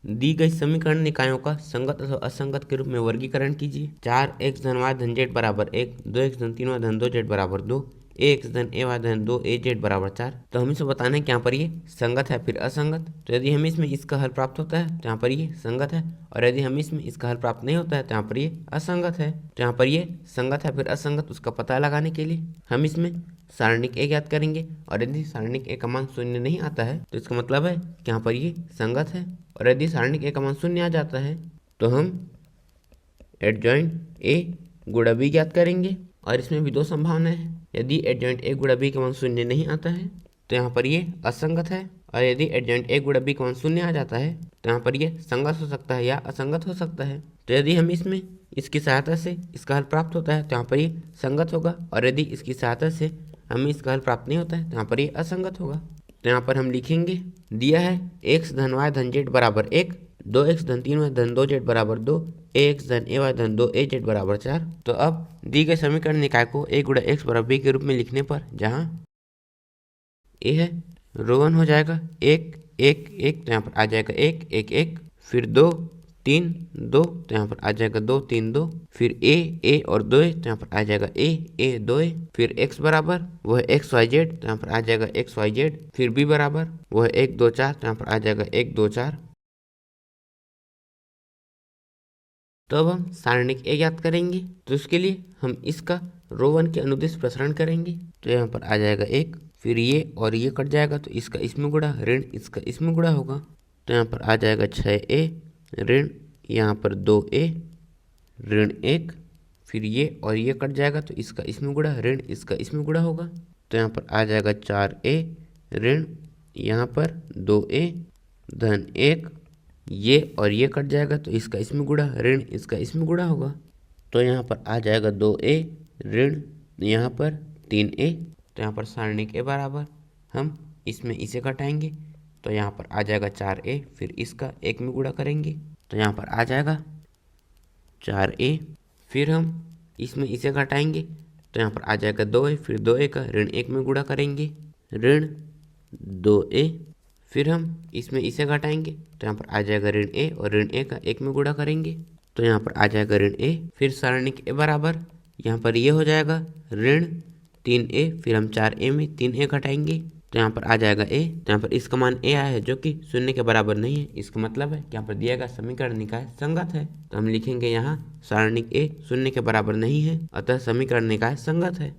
दी गई समीकरण निकायों का संगत अथवा असंगत के रूप में वर्गीकरण कीजिए। 4x धन y धन z बराबर 1, 2x धन 3y धन 2z बराबर 2, ax धन ay धन 2az बराबर 4। तो हमें इसे बताना है कि यहाँ पर ये संगत है फिर असंगत। तो यदि हमें इसमें इसका हल प्राप्त होता है तो यहाँ पर ये संगत है, और यदि हमें इसमें इसका हल प्राप्त नहीं होता है तो यहाँ पर ये असंगत है। तो यहाँ पर ये संगत है फिर असंगत, उसका पता लगाने के लिए हम इसमें सारणिक ए ज्ञात करेंगे, और यदि सारणिक ए का मान शून्य नहीं आता है तो इसका मतलब है कि यहाँ पर ये संगत है। और यदि सारणिक ए का मान शून्य आ जाता है तो हम एडजॉइंट ए गुणा बी ज्ञात करेंगे, और इसमें भी दो संभावनाएं हैं। यदि एडजॉइंट ए गुणा बी का मान शून्य नहीं आता है तो यहाँ पर ये असंगत है, और यदि एडजॉइंट ए गुणा बी का मान शून्य आ जाता है तो यहाँ पर ये संगत हो सकता है या असंगत हो सकता है। तो यदि हम इसमें इसकी सहायता से इसका हल प्राप्त होता है तो यहाँ पर ये संगत होगा, और यदि इसकी सहायता से हमें इसका हल प्राप्त नहीं होता है तो यहाँ पर ये असंगत होगा। तो यहाँ पर हम लिखेंगे, दिया है x धन y धन z बराबर 1, 2x धन 3y धन 2z बराबर 2, ax धन ay धन 2az बराबर 4। तो अब दी गए समीकरण निकाय को a गुणा x बराबर b के रूप में लिखने पर जहाँ a है रो 1 हो जाएगा 1 1 1, तो यहाँ पर आ जाएगा 1 1 1, फिर 2 3 2, तो यहाँ पर आ जाएगा 2 3 2, फिर a और 2 तो यहाँ पर आ जाएगा a 2, फिर x बराबर वो है x y z, तो यहाँ पर आ जाएगा x y z, फिर b बराबर वो है 1 2 4, तो यहाँ पर आ जाएगा 1 2 4। तो अब हम सारणिक ए ज्ञात करेंगे, तो इसके लिए हम इसका रो 1 के अनुदिश प्रसारण करेंगे। तो यहाँ पर आ जाएगा 1, फिर ये और ये कट जाएगा तो इसका इसमें गुणा ऋण इसका इसमें गुणा होगा, तो यहाँ पर आ जाएगा 6a ऋण यहाँ पर 2a ऋण 1, फिर ये और ये कट जाएगा तो इसका इसमें गुणा ऋण इसका इसमें गुणा होगा, तो यहाँ पर आ जाएगा 4a ऋण यहाँ पर 2a धन 1, ये और ये कट जाएगा तो इसका इसमें गुणा ऋण इसका इसमें गुणा होगा, तो यहाँ पर आ जाएगा 2a ऋण यहाँ पर 3a। तो यहाँ पर सारणिक ए बराबर हम इसमें इसे घटाएंगे, तो यहाँ पर आ जाएगा 4a, फिर इसका 1 में गुणा करेंगे तो यहाँ पर आ जाएगा 4a, फिर हम इसमें इसे घटाएंगे तो यहाँ पर आ जाएगा 2a, फिर 2a का ऋण 1 में गुणा करेंगे ऋण 2a, फिर हम इसमें इसे घटाएंगे तो यहाँ पर आ जाएगा ऋण a, और ऋण a का 1 में गुणा करेंगे तो यहाँ पर आ जाएगा ऋण a, फिर सारणिक ए बराबर यहाँ पर ये हो जाएगा ऋण 3a, फिर हम 4a में 3a घटाएंगे तो यहाँ पर आ जाएगा a, तो यहाँ पर इसका मान a आया है जो कि शून्य के बराबर नहीं है। इसका मतलब है कि यहाँ पर दिया गया समीकरण निकाय संगत है। तो हम लिखेंगे यहाँ सारणिक a शून्य के बराबर नहीं है, अतः समीकरण निकाय संगत है।